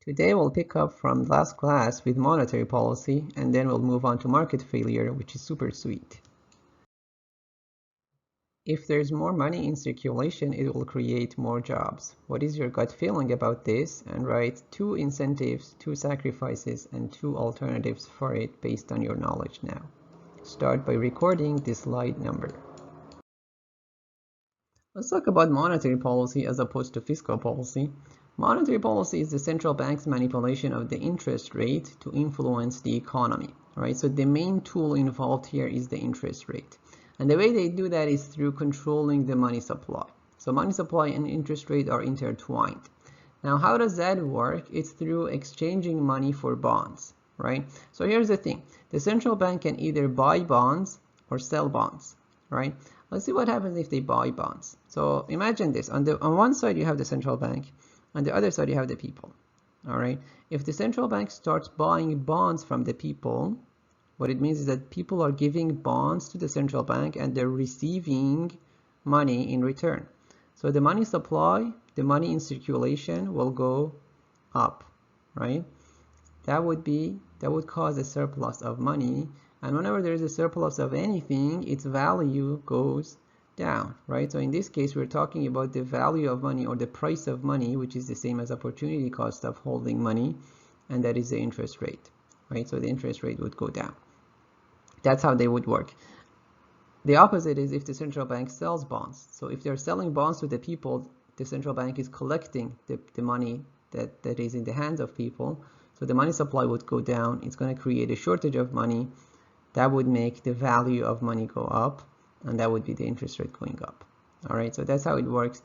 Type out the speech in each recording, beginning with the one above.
Today we'll pick up from last class with monetary policy, and then we'll move on to market failure, which is super sweet. If there's more money in circulation, it will create more jobs. What is your gut feeling about this? And write 2 incentives, 2 sacrifices, and 2 alternatives for it based on your knowledge now. Start by recording this slide number. Let's talk about monetary policy as opposed to fiscal policy. Monetary policy is the central bank's manipulation of the interest rate to influence the economy. Right? So the main tool involved here is the interest rate. And the way they do that is through controlling the money supply. So money supply and interest rate are intertwined. Now, how does that work? It's through exchanging money for bonds, right? So here's the thing. The central bank can either buy bonds or sell bonds, right? Let's see what happens if they buy bonds. So imagine this. On one side, you have the central bank. On the other side, you have the people, all right? If the central bank starts buying bonds from the people, what it means is that people are giving bonds to the central bank and they're receiving money in return. So the money supply, the money in circulation will go up, right? That would cause a surplus of money. And whenever there is a surplus of anything, its value goes down, right? So in this case, we're talking about the value of money or the price of money, which is the same as opportunity cost of holding money, and that is the interest rate, right? So the interest rate would go down. That's how they would work. The opposite is if the central bank sells bonds. So if they're selling bonds to the people, the central bank is collecting the money that is in the hands of people. So the money supply would go down. It's going to create a shortage of money. That would make the value of money go up, and that would be the interest rate going up. All right, so that's how it works.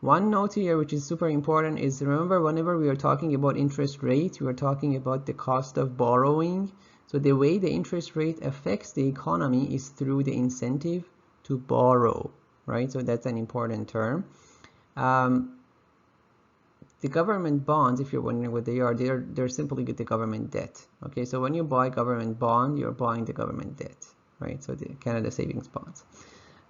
One note here, which is super important, is remember whenever we are talking about interest rate, we are talking about the cost of borrowing. So the way the interest rate affects the economy is through the incentive to borrow, right? So that's an important term. The government bonds, if you're wondering what they are, they're simply the government debt. Okay, so when you buy government bond, you're buying the government debt, right? So the Canada savings bonds.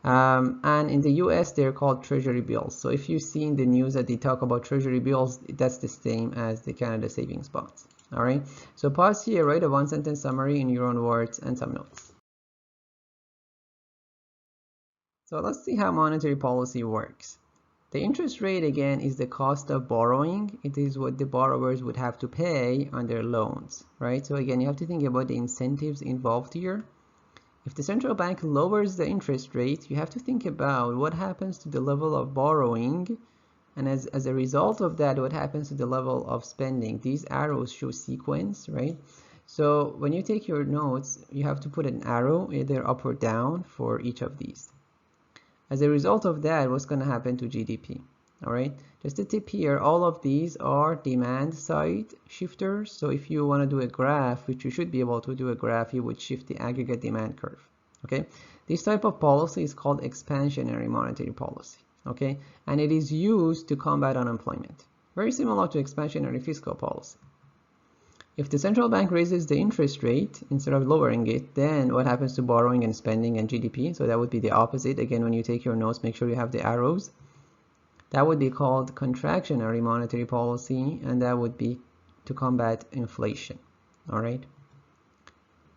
And in the US, they're called treasury bills. So if you see in the news that they talk about treasury bills, that's the same as the Canada savings bonds. All right, so pause here, write a 1-sentence summary in your own words and some notes. So let's see how monetary policy works. The interest rate, again, is the cost of borrowing. It is what the borrowers would have to pay on their loans, right? So again, you have to think about the incentives involved here. If the central bank lowers the interest rate, you have to think about what happens to the level of borrowing, and as a result of that, what happens to the level of spending. These arrows show sequence, right? So when you take your notes, you have to put an arrow either up or down for each of these. As a result of that, what's going to happen to GDP? All right, just a tip here, all of these are demand side shifters. So if you want to do a graph, which you should be able to do a graph, you would shift the aggregate demand curve. Okay, this type of policy is called expansionary monetary policy. Okay, and it is used to combat unemployment. Very similar to expansionary fiscal policy. If the central bank raises the interest rate instead of lowering it, then what happens to borrowing and spending and GDP? So that would be the opposite. Again, when you take your notes, make sure you have the arrows. That would be called contractionary monetary policy, and that would be to combat inflation. All right,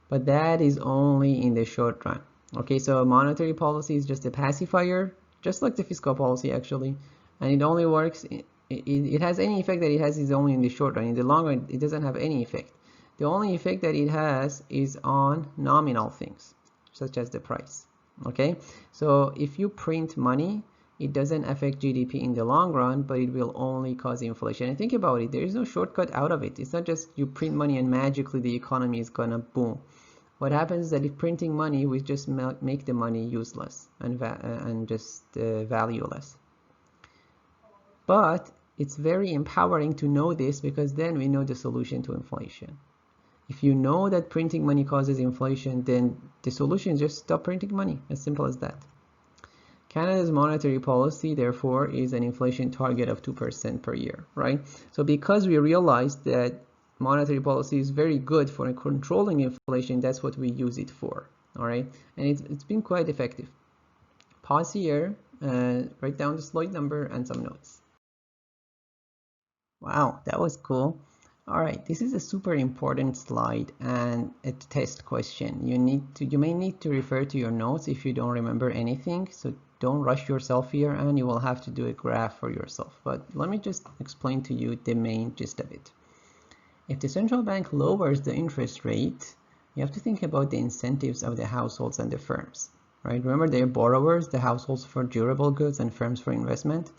but that is only in the short run. Okay, so monetary policy is just a pacifier, just like the fiscal policy actually, and it only works, it has any effect that it has is only in the short run. In the long run, it doesn't have any effect. The only effect that it has is on nominal things, such as the price. Okay, so if you print money, it doesn't affect GDP in the long run, but it will only cause inflation. And think about it, there is no shortcut out of it. It's not just you print money and magically the economy is gonna boom. What happens is that if printing money, we just make the money useless and just valueless. But it's very empowering to know this, because then we know the solution to inflation. If you know that printing money causes inflation, then the solution is just stop printing money. As simple as that. Canada's monetary policy, therefore, is an inflation target of 2% per year, right? So because we realized that monetary policy is very good for controlling inflation, that's what we use it for, all right? And it's been quite effective. Pause here, write down the slide number and some notes. Wow, that was cool. All right, this is a super important slide and a test question. You may need to refer to your notes if you don't remember anything, so don't rush yourself here and you will have to do a graph for yourself. But let me just explain to you the main gist of it. If the central bank lowers the interest rate, you have to think about the incentives of the households and the firms, right? Remember, they're borrowers, the households for durable goods and firms for investment.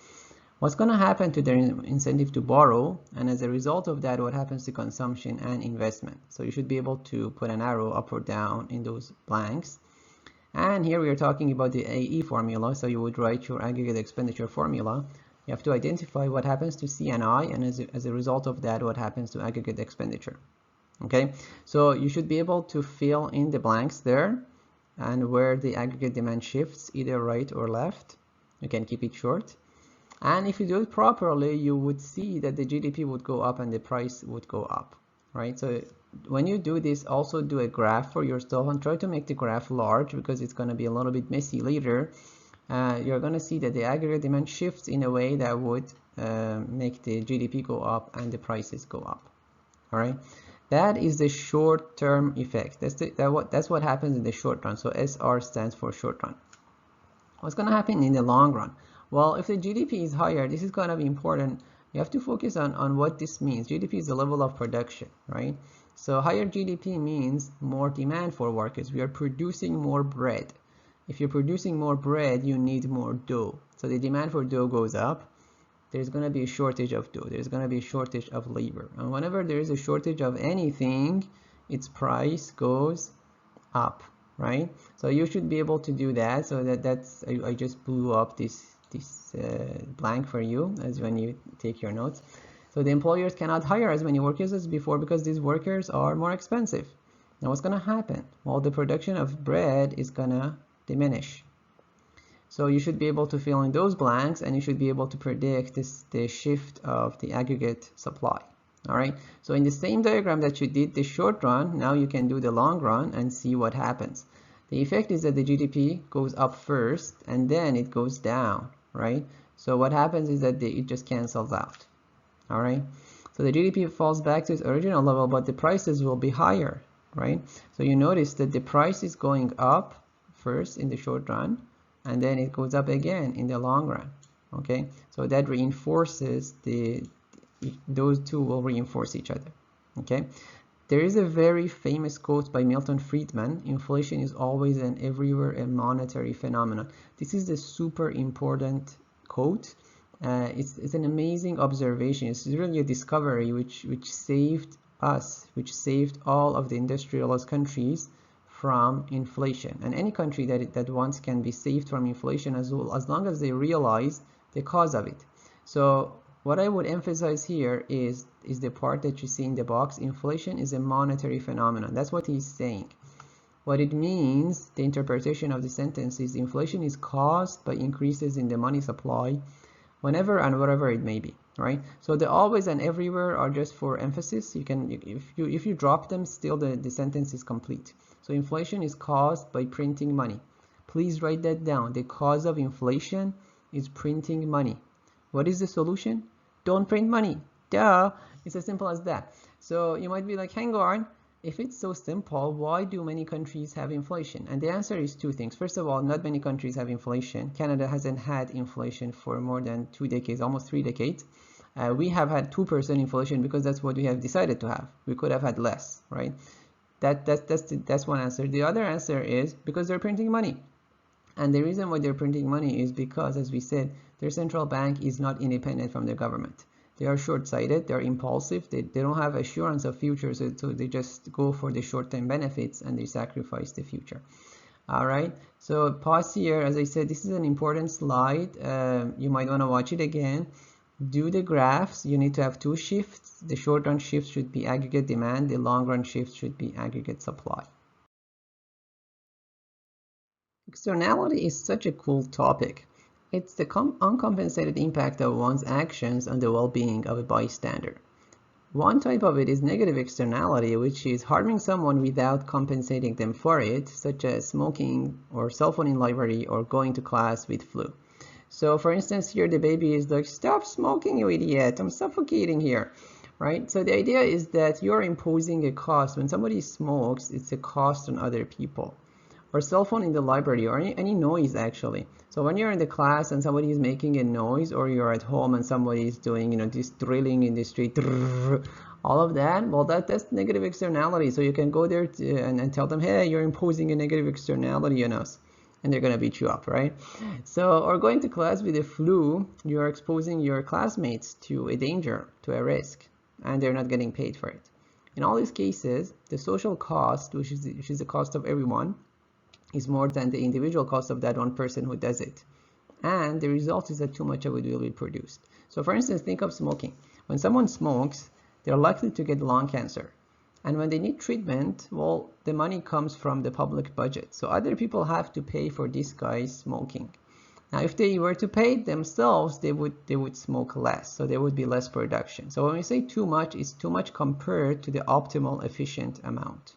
What's going to happen to their incentive to borrow, and as a result of that, what happens to consumption and investment? So you should be able to put an arrow up or down in those blanks. And here we are talking about the AE formula, so you would write your aggregate expenditure formula. You have to identify what happens to C&I, and as a result of that, what happens to aggregate expenditure. Okay, so you should be able to fill in the blanks there, and where the aggregate demand shifts, either right or left. You can keep it short. And if you do it properly, you would see that the GDP would go up and the price would go up, right? So when you do this, also do a graph for yourself and try to make the graph large because it's going to be a little bit messy later. You're going to see that the aggregate demand shifts in a way that would make the GDP go up and the prices go up, all right? That is the short-term effect. That's what happens in the short run. So SR stands for short run. What's going to happen in the long run? Well, if the GDP is higher, this is going to be important. You have to focus on what this means. GDP is the level of production, right? So higher GDP means more demand for workers. We are producing more bread. If you're producing more bread, you need more dough. So the demand for dough goes up. There's going to be a shortage of dough. There's going to be a shortage of labor. And whenever there is a shortage of anything, its price goes up, right? So you should be able to do that. So that's I just blew up this blank for you as when you take your notes. So the employers cannot hire as many workers as before because these workers are more expensive. Now what's going to happen? Well, the production of bread is going to diminish. So you should be able to fill in those blanks and you should be able to predict the shift of the aggregate supply. All right, so in the same diagram that you did the short run, now you can do the long run and see what happens. The effect is that the GDP goes up first and then it goes down, right? So what happens is that it just cancels out, all right? So the GDP falls back to its original level, but the prices will be higher, right? So you notice that the price is going up first in the short run, and then it goes up again in the long run, okay? So that reinforces those two will reinforce each other, okay? There is a very famous quote by Milton Friedman: inflation is always and everywhere a monetary phenomenon. This is a super important quote. It's an amazing observation. It's really a discovery which saved us, which saved all of the industrialized countries from inflation. And any country that wants can be saved from inflation as long as they realize the cause of it. So what I would emphasize here is the part that you see in the box. Inflation is a monetary phenomenon. That's what he's saying. What it means, the interpretation of the sentence is inflation is caused by increases in the money supply whenever and wherever it may be, right? So the always and everywhere are just for emphasis. You can, if you drop them, still the sentence is complete. So inflation is caused by printing money. Please write that down. The cause of inflation is printing money. What is the solution? Don't print money. Duh. It's as simple as that. So you might be like, hang on, if it's so simple, why do many countries have inflation? And the answer is two things. First of all, not many countries have inflation. Canada hasn't had inflation for more than 2 decades, almost 3 decades. We have had 2% inflation because that's what we have decided to have. We could have had less, right? That's one answer. The other answer is because they're printing money. And the reason why they're printing money is because, as we said, their central bank is not independent from the government. They are short-sighted, they're impulsive, they don't have assurance of future, so they just go for the short-term benefits and they sacrifice the future. All right, so pause here. As I said, this is an important slide. You might want to watch it again. Do the graphs. You need to have two shifts. The short-run shift should be aggregate demand, the long-run shift should be aggregate supply. Externality is such a cool topic. It's the uncompensated impact of one's actions on the well-being of a bystander. One type of it is negative externality, which is harming someone without compensating them for it, such as smoking or cell phone in library or going to class with flu. So for instance, here the baby is like, stop smoking, you idiot, I'm suffocating here. right? So the idea is that you're imposing a cost. When somebody smokes, it's a cost on other people. Or cell phone in the library, or any noise actually. So when you're in the class and somebody is making a noise, or you're at home and somebody is doing, this drilling in the street, all of that, well, that's negative externality. So you can go there and tell them, hey, you're imposing a negative externality on us, and they're gonna beat you up, right? So, or going to class with the flu, you're exposing your classmates to a danger, to a risk, and they're not getting paid for it. In all these cases, the social cost, which is the cost of everyone, is more than the individual cost of that one person who does it. And the result is that too much of it will be produced. So for instance, think of smoking. When someone smokes, they're likely to get lung cancer. And when they need treatment, well, the money comes from the public budget. So other people have to pay for this guy smoking. Now, if they were to pay it themselves, they would smoke less. So there would be less production. So when we say too much, it's too much compared to the optimal efficient amount.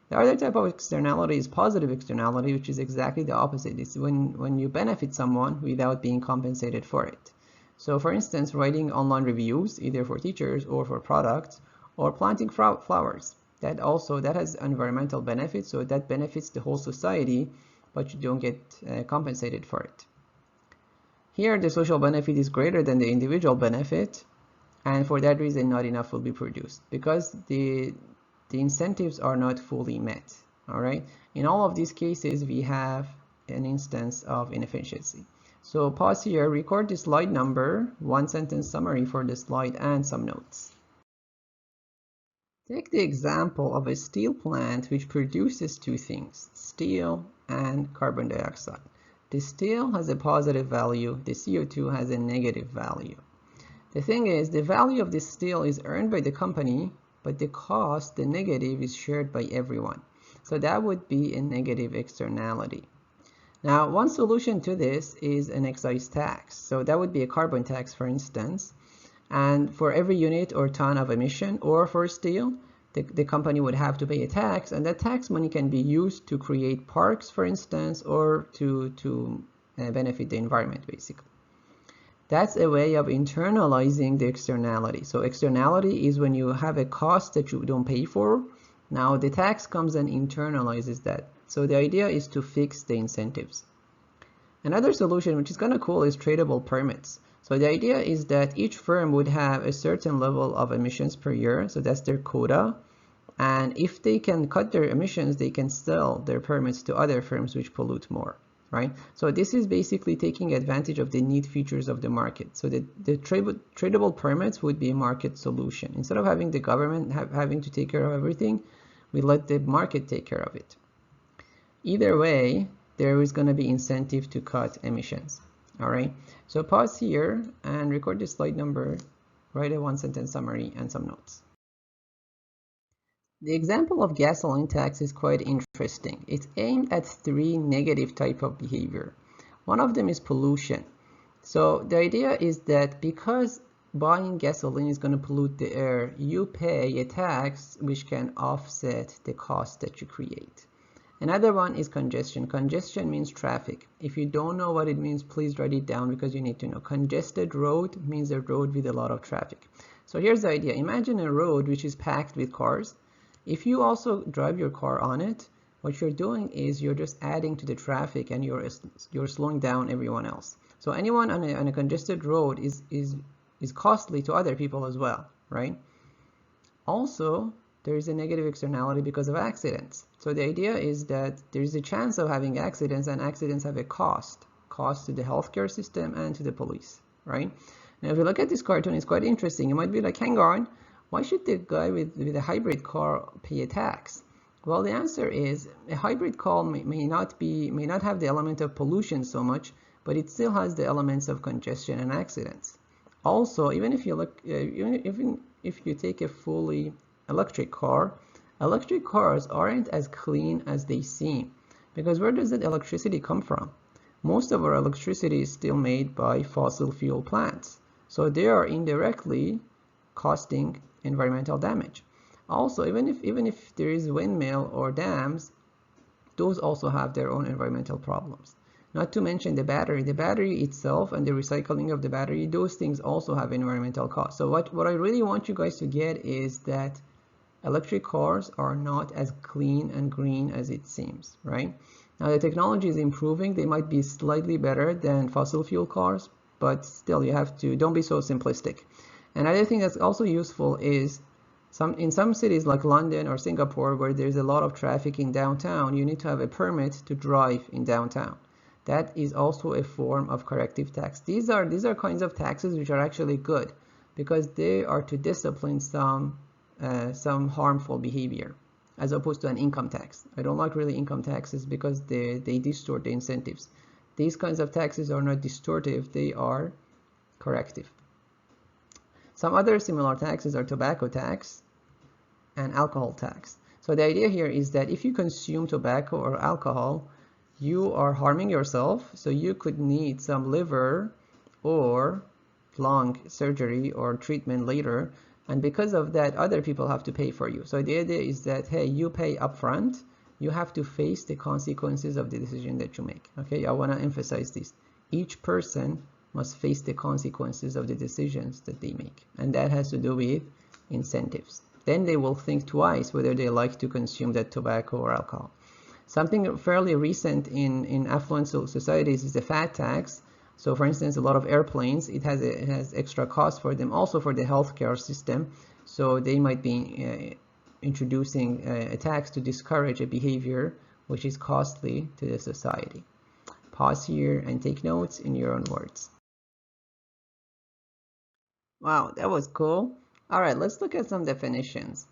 The other type of externality is positive externality, which is exactly the opposite. It's when you benefit someone without being compensated for it. So for instance, writing online reviews, either for teachers or for products, or planting flowers. That has environmental benefits, so that benefits the whole society, but you don't get compensated for it. Here, the social benefit is greater than the individual benefit, and for that reason, not enough will be produced because the incentives are not fully met. All right. In all of these cases, we have an instance of inefficiency. So pause here, record the slide number, one sentence summary for the slide, and some notes. Take the example of a steel plant which produces two things, steel and carbon dioxide. The steel has a positive value, the CO2 has a negative value. The thing is, the value of the steel is earned by the company, but the cost, the negative, is shared by everyone. So that would be a negative externality. Now, one solution to this is an excise tax. So that would be a carbon tax, for instance. And for every unit or ton of emission, or for steel, the company would have to pay a tax, and that tax money can be used to create parks, for instance, or to benefit the environment, basically. That's a way of internalizing the externality. So externality is when you have a cost that you don't pay for. Now the tax comes and internalizes that. So the idea is to fix the incentives. Another solution, which is kind of cool, is tradable permits. So the idea is that each firm would have a certain level of emissions per year. So that's their quota. And if they can cut their emissions, they can sell their permits to other firms which pollute more. Right? So this is basically taking advantage of the neat features of the market. So the tradable permits would be a market solution. Instead of having the government having to take care of everything, we let the market take care of it. Either way, there is going to be incentive to cut emissions. All right. So pause here and record the slide number, write a one-sentence summary and some notes. The example of gasoline tax is quite interesting. It's aimed at three negative types of behavior. One of them is pollution. So the idea is that because buying gasoline is going to pollute the air, you pay a tax which can offset the cost that you create. Another one is congestion. Congestion means traffic. If you don't know what it means, please write it down because you need to know. Congested road means a road with a lot of traffic. So here's the idea. Imagine a road which is packed with cars. If you also drive your car on it, what you're doing is you're just adding to the traffic and you're slowing down everyone else. So anyone on a congested road is costly to other people as well, right? Also, there is a negative externality because of accidents. So the idea is that there is a chance of having accidents, and accidents have a cost to the healthcare system and to the police, right? Now, if you look at this cartoon, it's quite interesting. You might be like, hang on, why should the guy with a hybrid car pay a tax? Well, the answer is a hybrid car may not have the element of pollution so much, but it still has the elements of congestion and accidents. Also, even if you take a fully electric car, electric cars aren't as clean as they seem, because where does that electricity come from? Most of our electricity is still made by fossil fuel plants, so they are indirectly causing environmental damage. Also, even if there is windmill or dams, those also have their own environmental problems. Not to mention the battery. The battery itself and the recycling of the battery, those things also have environmental costs. So what I really want you guys to get is that electric cars are not as clean and green as it seems, right? Now the technology is improving. They might be slightly better than fossil fuel cars, but still you have to, don't be so simplistic. Another thing that's also useful is in some cities like London or Singapore, where there's a lot of traffic in downtown, you need to have a permit to drive in downtown. That is also a form of corrective tax. These are kinds of taxes which are actually good because they are to discipline some harmful behavior, as opposed to an income tax. I don't like really income taxes because they distort the incentives. These kinds of taxes are not distortive, they are corrective. Some other similar taxes are tobacco tax and alcohol tax. So the idea here is that if you consume tobacco or alcohol, you are harming yourself, so you could need some liver or lung surgery or treatment later, and because of that, other people have to pay for you. So the idea is that, hey, you pay upfront, you have to face the consequences of the decision that you make. Okay, I want to emphasize this. Each person must face the consequences of the decisions that they make, and that has to do with incentives. Then they will think twice whether they like to consume that tobacco or alcohol. Something fairly recent in affluent societies is the fat tax. So for instance, a lot of airplanes, it has extra cost for them, also for the healthcare system. So they might be introducing a tax to discourage a behavior which is costly to the society. Pause here and take notes in your own words. Wow, that was cool. All right, let's look at some definitions.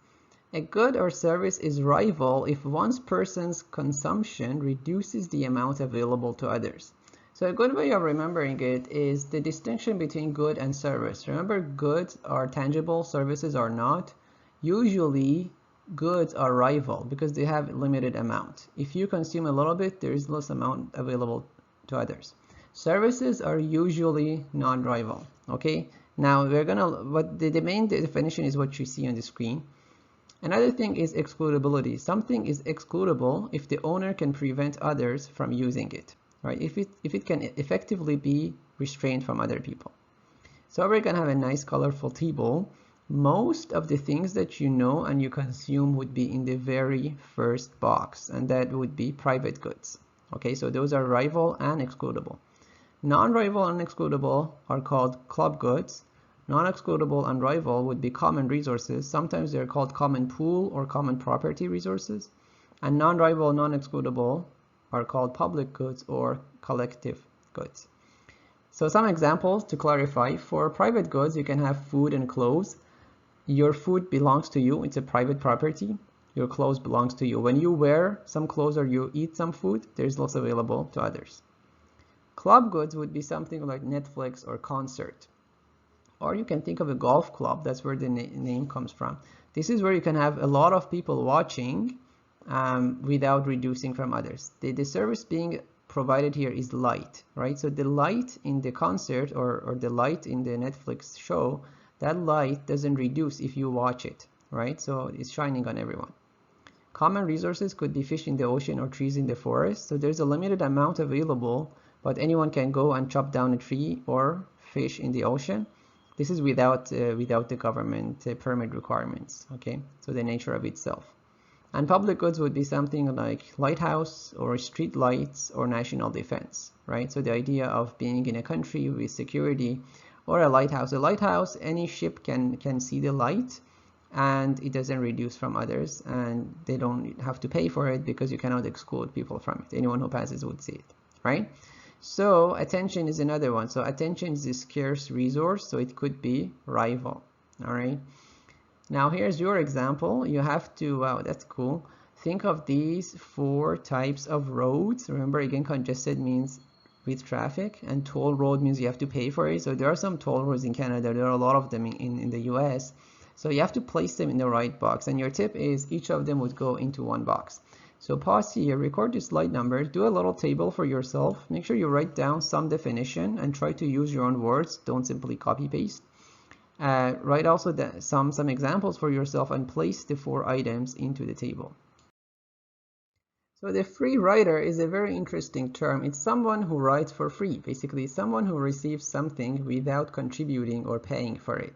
A good or service is rival if one person's consumption reduces the amount available to others. So a good way of remembering it is the distinction between good and service. Remember, goods are tangible, services are not. Usually, goods are rival because they have limited amount. If you consume a little bit, there is less amount available to others. Services are usually non-rival. Okay. Now but the main definition is what you see on the screen. Another thing is excludability. Something is excludable if the owner can prevent others from using it, right? If it can effectively be restrained from other people. So we're gonna have a nice colorful table. Most of the things that you know and you consume would be in the very first box, and that would be private goods. Okay, so those are rival and excludable. Non-rival and excludable are called club goods. Non-excludable and rival would be common resources. Sometimes they're called common pool or common property resources. And non-rival, non-excludable are called public goods or collective goods. So some examples to clarify. For private goods, you can have food and clothes. Your food belongs to you. It's a private property. Your clothes belongs to you. When you wear some clothes or you eat some food, there's less available to others. Club goods would be something like Netflix or concert. Or you can think of a golf club. That's where the name comes from. This is where you can have a lot of people watching without reducing from others. The service being provided here is light, right? So the light in the concert or the light in the Netflix show, that light doesn't reduce if you watch it, right? So it's shining on everyone. Common resources could be fish in the ocean or trees in the forest. So there's a limited amount available, but anyone can go and chop down a tree or fish in the ocean. This is without the government permit requirements, okay? So the nature of itself. And public goods would be something like lighthouse or street lights or national defense, right? So the idea of being in a country with security or a lighthouse. A lighthouse, any ship can see the light and it doesn't reduce from others, and they don't have to pay for it because you cannot exclude people from it. Anyone who passes would see it, right? So attention is another one. So attention is a scarce resource, so it could be rival. All right. Now here's your example. You have to, wow, that's cool. Think of these 4 types of roads. Remember, again, congested means with traffic, and toll road means you have to pay for it. So there are some toll roads in Canada. There are a lot of them in the US. So you have to place them in the right box. And your tip is each of them would go into one box. So pause here, record the slide number, do a little table for yourself. Make sure you write down some definition and try to use your own words. Don't simply copy paste. Write also some examples for yourself and place the 4 items into the table. So the free rider is a very interesting term. It's someone who writes for free, basically someone who receives something without contributing or paying for it.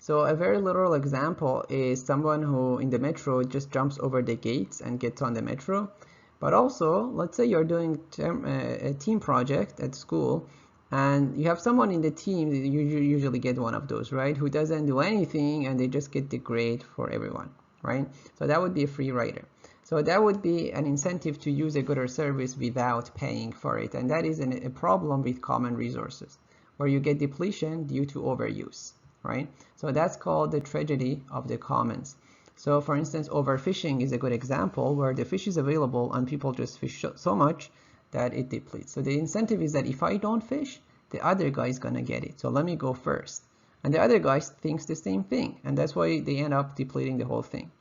So a very literal example is someone who in the metro just jumps over the gates and gets on the metro. But also, let's say you're doing a team project at school and you have someone in the team, you usually get one of those, right, who doesn't do anything and they just get the grade for everyone, right? So that would be a free rider. So that would be an incentive to use a good or service without paying for it. And that is a problem with common resources, where you get depletion due to overuse, right? So that's called the tragedy of the commons. So for instance, overfishing is a good example where the fish is available and people just fish so much that it depletes. So the incentive is that if I don't fish, the other guy is gonna get it. So let me go first. And the other guy thinks the same thing. And that's why they end up depleting the whole thing.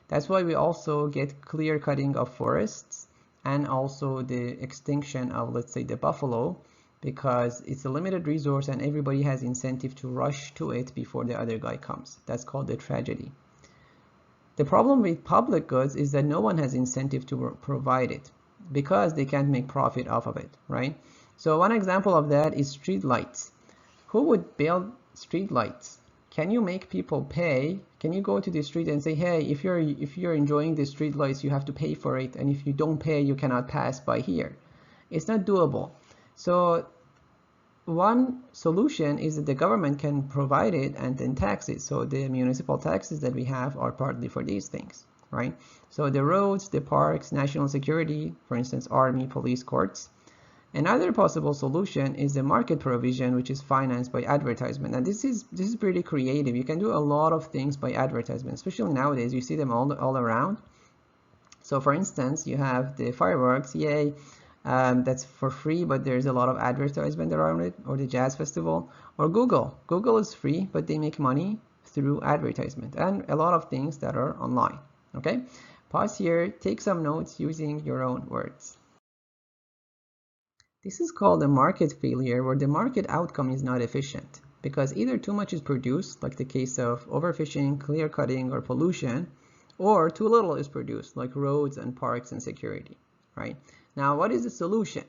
That's why we also get clear cutting of forests and also the extinction of, let's say, the buffalo, because it's a limited resource and everybody has incentive to rush to it before the other guy comes. That's called the tragedy. The problem with public goods is that no one has incentive to provide it because they can't make profit off of it, right? So one example of that is street lights. Who would build street lights? Can you make people pay? Can you go to the street and say, hey, if you're enjoying the street lights, you have to pay for it, and if you don't pay, you cannot pass by here? It's not doable. So one solution is that the government can provide it and then tax it. So the municipal taxes that we have are partly for these things, right? So the roads, the parks, national security, for instance, army, police, courts. Another possible solution is the market provision, which is financed by advertisement. And this is pretty creative. You can do a lot of things by advertisement, especially nowadays. You see them all around. So for instance, you have the fireworks, yay, that's for free, but there's a lot of advertisement around it, or the jazz festival, or Google. Google is free, but they make money through advertisement and a lot of things that are online. Okay, pause here, take some notes using your own words. This is called a market failure, where the market outcome is not efficient because either too much is produced, like the case of overfishing, clear cutting, or pollution, or too little is produced, like roads and parks and security, right? Now, what is the solution?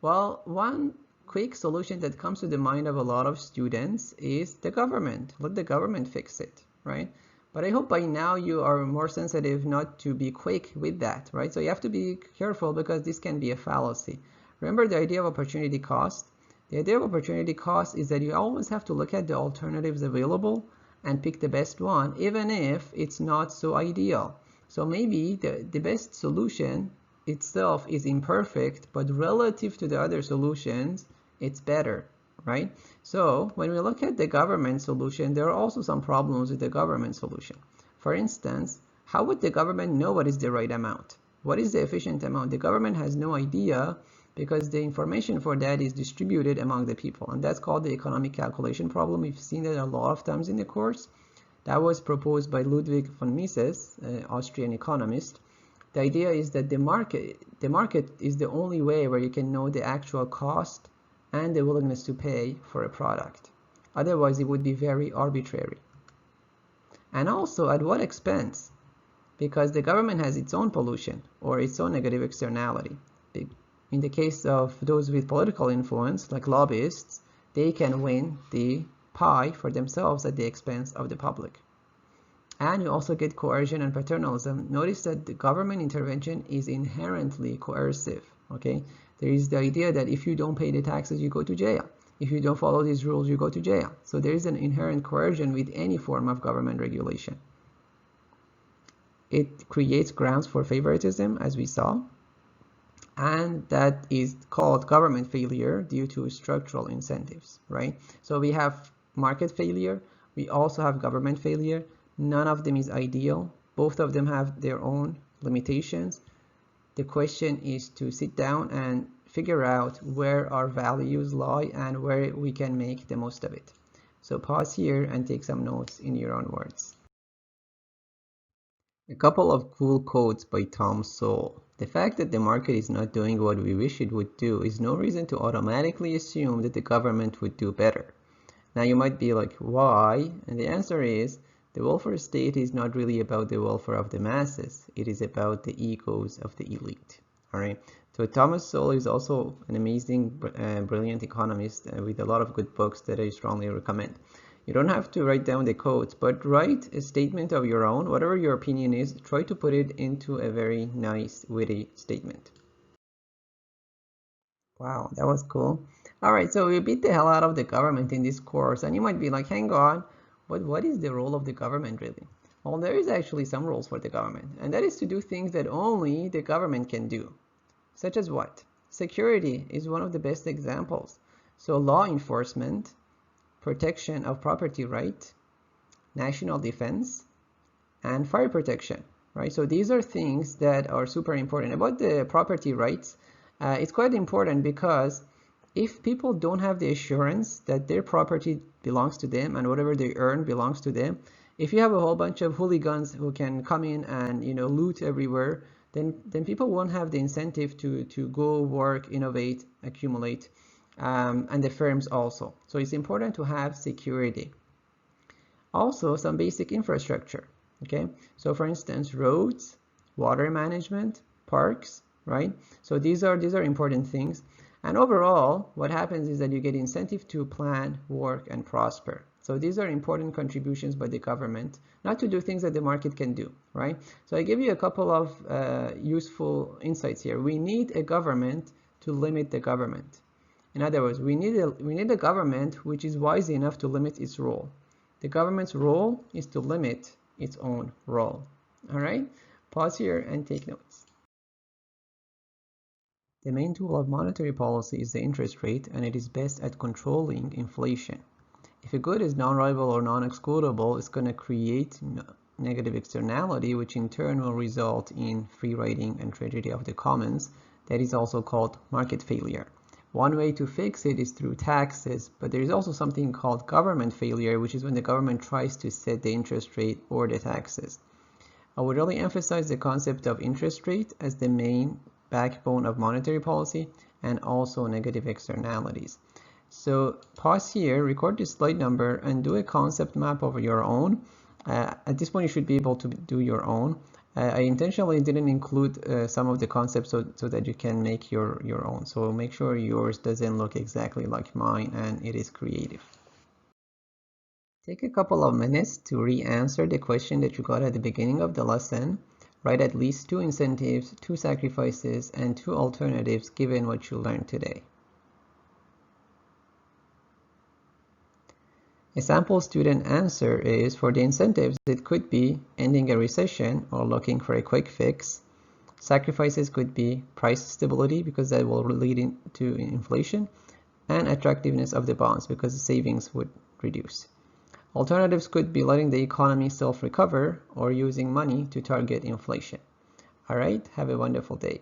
Well, one quick solution that comes to the mind of a lot of students is the government. Let the government fix it, right? But I hope by now you are more sensitive not to be quick with that, right? So you have to be careful because this can be a fallacy. Remember the idea of opportunity cost? The idea of opportunity cost is that you always have to look at the alternatives available and pick the best one, even if it's not so ideal. So maybe the best solution itself is imperfect, but relative to the other solutions, it's better, right? So when we look at the government solution, there are also some problems with the government solution. For instance, how would the government know what is the right amount? What is the efficient amount? The government has no idea because the information for that is distributed among the people, and that's called the economic calculation problem. We've seen that a lot of times in the course. That was proposed by Ludwig von Mises, an Austrian economist. The idea is that the market is the only way where you can know the actual cost and the willingness to pay for a product. Otherwise, it would be very arbitrary. And also, at what expense? Because the government has its own pollution or its own negative externality. In the case of those with political influence, like lobbyists, they can win the pie for themselves at the expense of the public. And you also get coercion and paternalism. Notice that the government intervention is inherently coercive, okay? There is the idea that if you don't pay the taxes, you go to jail. If you don't follow these rules, you go to jail. So there is an inherent coercion with any form of government regulation. It creates grounds for favoritism, as we saw, and that is called government failure due to structural incentives, right? So we have market failure, we also have government failure. None of them is ideal. Both of them have their own limitations. The question is to sit down and figure out where our values lie and where we can make the most of it. So pause here and take some notes in your own words. A couple of cool quotes by Tom Sowell. The fact that the market is not doing what we wish it would do is no reason to automatically assume that the government would do better. Now you might be like, why? And the answer is, the welfare state is not really about the welfare of the masses. It is about the egos of the elite. All right. So Thomas Sowell is also an amazing, brilliant economist with a lot of good books that I strongly recommend. You don't have to write down the quotes, but write a statement of your own. Whatever your opinion is, try to put it into a very nice, witty statement. Wow, that was cool. All right, so we beat the hell out of the government in this course, and you might be like, hang on, but what is the role of the government really? Well, there is actually some roles for the government, and that is to do things that only the government can do. Such as what? Security is one of the best examples. So law enforcement, protection of property right, national defense, and fire protection, right? So these are things that are super important. About the property rights, it's quite important because if people don't have the assurance that their property belongs to them and whatever they earn belongs to them, if you have a whole bunch of hooligans who can come in and loot everywhere, then people won't have the incentive to go work, innovate, accumulate, and the firms also. So it's important to have security. Also, some basic infrastructure. Okay, so for instance, roads, water management, parks, right? So these are important things. And overall, what happens is that you get incentive to plan, work, and prosper. So these are important contributions by the government, not to do things that the market can do, right? So I give you a couple of useful insights here. We need a government to limit the government. In other words, we need a government which is wise enough to limit its role. The government's role is to limit its own role. All right? Pause here and take notes. The main tool of monetary policy is the interest rate, and it is best at controlling inflation. If a good is non-rival or non-excludable, it's going to create negative externality, which in turn will result in free riding and tragedy of the commons. That is also called market failure. One way to fix it is through taxes, but there is also something called government failure, which is when the government tries to set the interest rate or the taxes. I would really emphasize the concept of interest rate as the main backbone of monetary policy and also negative externalities. So pause here, record this slide number, and do a concept map of your own. At this point, you should be able to do your own. I intentionally didn't include some of the concepts so that you can make your own. So make sure yours doesn't look exactly like mine and it is creative. Take a couple of minutes to re-answer the question that you got at the beginning of the lesson. Write at least 2 incentives, 2 sacrifices, and 2 alternatives given what you learned today. A sample student answer is, for the incentives, it could be ending a recession or looking for a quick fix. Sacrifices could be price stability because that will lead to inflation, and attractiveness of the bonds because the savings would reduce. Alternatives could be letting the economy self-recover or using money to target inflation. All right, have a wonderful day.